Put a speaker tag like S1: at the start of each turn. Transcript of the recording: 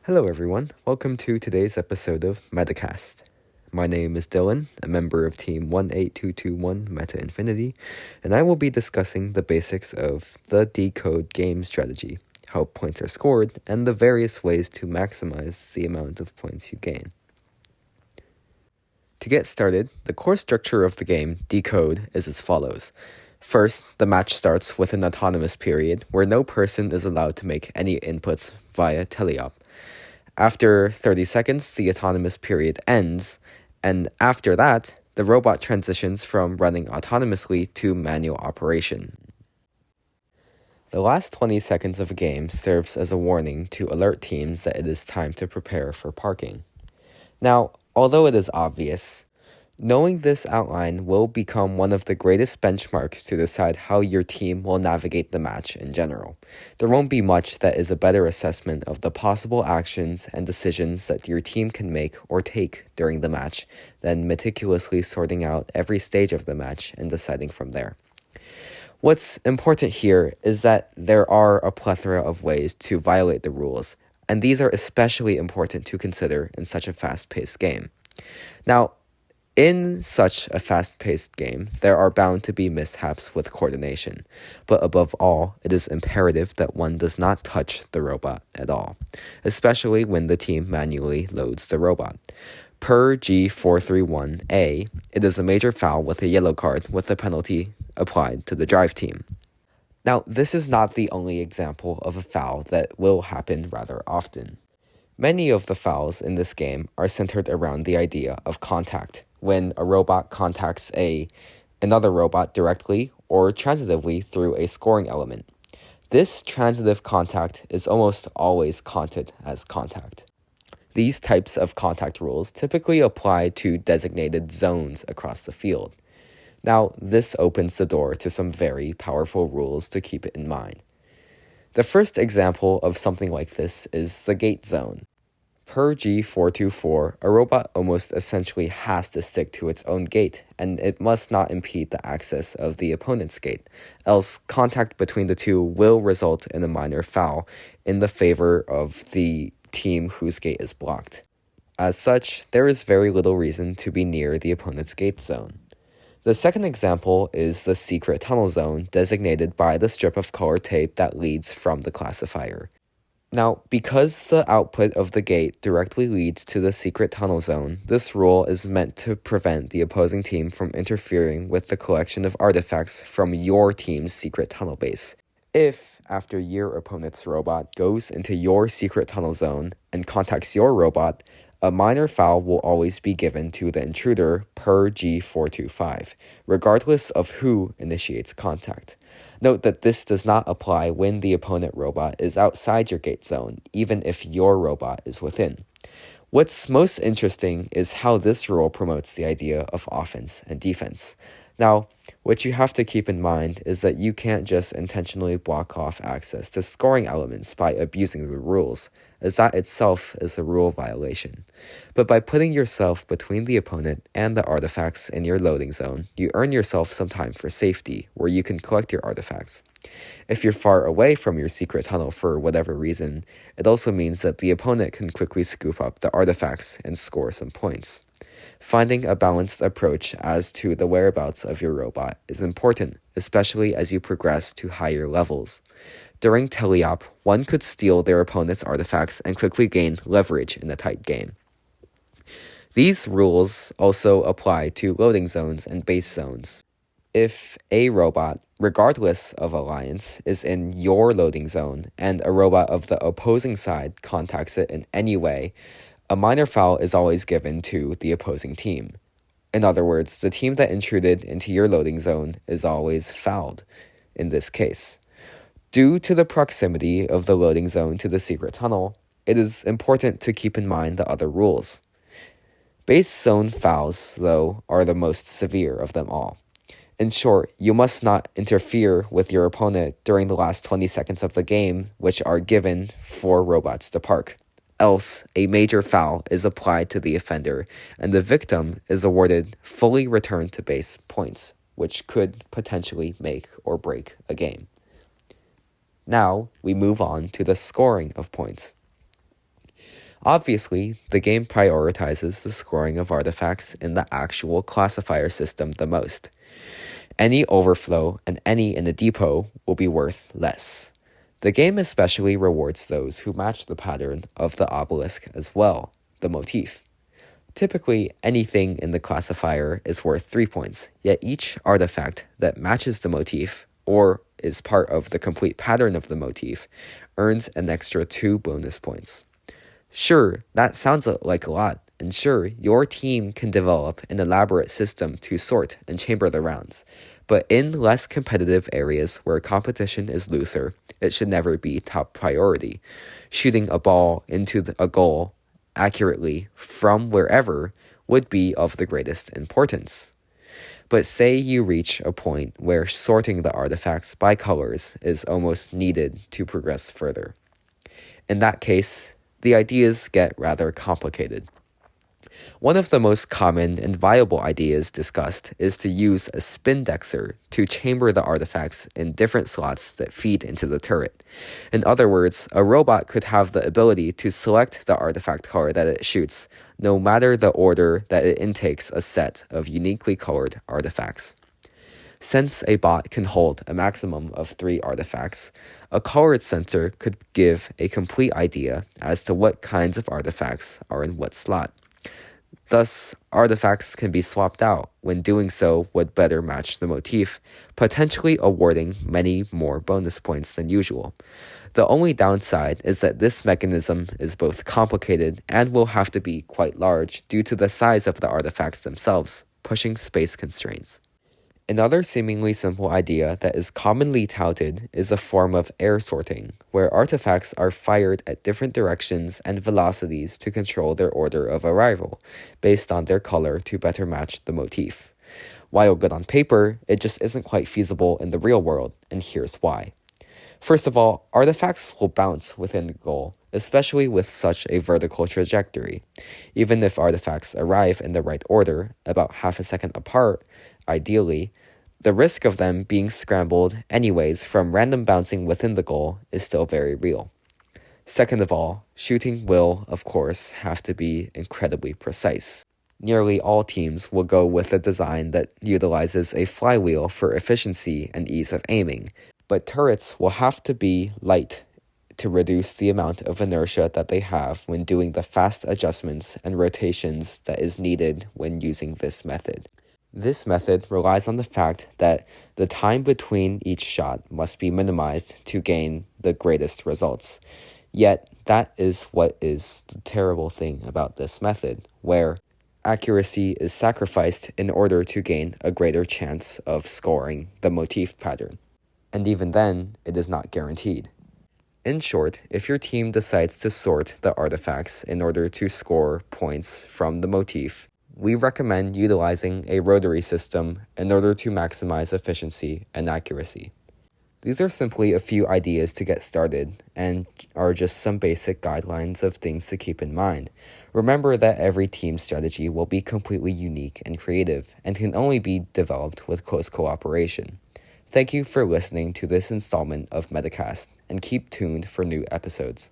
S1: Hello everyone, welcome to today's episode of Metacast. My name is Dylan, a member of Team 18221 Meta Infinity, and I will be discussing the basics of the Decode Game Strategy, how points are scored, and the various ways to maximize the amount of points you gain. To get started, the core structure of the game, Decode, is as follows. First, the match starts with an autonomous period where no person is allowed to make any inputs via teleop. After 30 seconds, the autonomous period ends, and after that, the robot transitions from running autonomously to manual operation. The last 20 seconds of a game serves as a warning to alert teams that it is time to prepare for parking. Now, although it is obvious, knowing this outline will become one of the greatest benchmarks to decide how your team will navigate the match in general. There won't be much that is a better assessment of the possible actions and decisions that your team can make or take during the match than meticulously sorting out every stage of the match and deciding from there. What's important here is that there are a plethora of ways to violate the rules, and these are especially important to consider in such a fast-paced game. Now, in such a fast-paced game, there are bound to be mishaps with coordination, but above all, it is imperative that one does not touch the robot at all, especially when the team manually loads the robot. Per G431A, it is a major foul with a yellow card with a penalty applied to the drive team. Now, this is not the only example of a foul that will happen rather often. Many of the fouls in this game are centered around the idea of contact, when a robot contacts another robot directly or transitively through a scoring element. This transitive contact is almost always counted as contact. These types of contact rules typically apply to designated zones across the field. Now, this opens the door to some very powerful rules to keep in mind. The first example of something like this is the gate zone. Per G424, a robot almost essentially has to stick to its own gate, and it must not impede the access of the opponent's gate, else contact between the two will result in a minor foul in the favor of the team whose gate is blocked. As such, there is very little reason to be near the opponent's gate zone. The second example is the secret tunnel zone designated by the strip of color tape that leads from the classifier. Now, because the output of the gate directly leads to the secret tunnel zone, this rule is meant to prevent the opposing team from interfering with the collection of artifacts from your team's secret tunnel base. If, after your opponent's robot goes into your secret tunnel zone and contacts your robot, a minor foul will always be given to the intruder per G425, regardless of who initiates contact. Note that this does not apply when the opponent robot is outside your gate zone, even if your robot is within. What's most interesting is how this rule promotes the idea of offense and defense. Now, what you have to keep in mind is that you can't just intentionally block off access to scoring elements by abusing the rules, as that itself is a rule violation. But by putting yourself between the opponent and the artifacts in your loading zone, you earn yourself some time for safety, where you can collect your artifacts. If you're far away from your secret tunnel for whatever reason, it also means that the opponent can quickly scoop up the artifacts and score some points. Finding a balanced approach as to the whereabouts of your robot is important, especially as you progress to higher levels. During teleop, one could steal their opponent's artifacts and quickly gain leverage in a tight game. These rules also apply to loading zones and base zones. If a robot, regardless of alliance, is in your loading zone and a robot of the opposing side contacts it in any way, a minor foul is always given to the opposing team. In other words, the team that intruded into your loading zone is always fouled in this case. Due to the proximity of the loading zone to the secret tunnel, it is important to keep in mind the other rules. Base zone fouls, though, are the most severe of them all. In short, you must not interfere with your opponent during the last 20 seconds of the game, which are given for robots to park. Else, a major foul is applied to the offender, and the victim is awarded fully return to base points, which could potentially make or break a game. Now, we move on to the scoring of points. Obviously, the game prioritizes the scoring of artifacts in the actual classifier system the most. Any overflow and any in the depot will be worth less. The game especially rewards those who match the pattern of the obelisk as well, the motif. Typically, anything in the classifier is worth 3 points, yet each artifact that matches the motif, or is part of the complete pattern of the motif, earns an extra 2 bonus points. Sure, that sounds like a lot, and sure, your team can develop an elaborate system to sort and chamber the rounds, but in less competitive areas where competition is looser, it should never be top priority. Shooting a ball into a goal accurately from wherever would be of the greatest importance. But say you reach a point where sorting the artifacts by colors is almost needed to progress further. In that case, the ideas get rather complicated. One of the most common and viable ideas discussed is to use a spindexer to chamber the artifacts in different slots that feed into the turret. In other words, a robot could have the ability to select the artifact color that it shoots, no matter the order that it intakes a set of uniquely colored artifacts. Since a bot can hold a maximum of 3 artifacts, a colored sensor could give a complete idea as to what kinds of artifacts are in what slot. Thus, artifacts can be swapped out when doing so would better match the motif, potentially awarding many more bonus points than usual. The only downside is that this mechanism is both complicated and will have to be quite large due to the size of the artifacts themselves, pushing space constraints. Another seemingly simple idea that is commonly touted is a form of air sorting, where artifacts are fired at different directions and velocities to control their order of arrival, based on their color to better match the motif. While good on paper, it just isn't quite feasible in the real world, and here's why. First of all, artifacts will bounce within the goal, especially with such a vertical trajectory. Even if artifacts arrive in the right order, about half a second apart, ideally, the risk of them being scrambled anyways from random bouncing within the goal is still very real. Second of all, shooting will, of course, have to be incredibly precise. Nearly all teams will go with a design that utilizes a flywheel for efficiency and ease of aiming, but turrets will have to be light to reduce the amount of inertia that they have when doing the fast adjustments and rotations that is needed when using this method. This method relies on the fact that the time between each shot must be minimized to gain the greatest results. Yet, that is what is the terrible thing about this method, where accuracy is sacrificed in order to gain a greater chance of scoring the motif pattern. And even then, it is not guaranteed. In short, if your team decides to sort the artifacts in order to score points from the motif, we recommend utilizing a rotary system in order to maximize efficiency and accuracy. These are simply a few ideas to get started and are just some basic guidelines of things to keep in mind. Remember that every team strategy will be completely unique and creative and can only be developed with close cooperation. Thank you for listening to this installment of Metacast, and keep tuned for new episodes.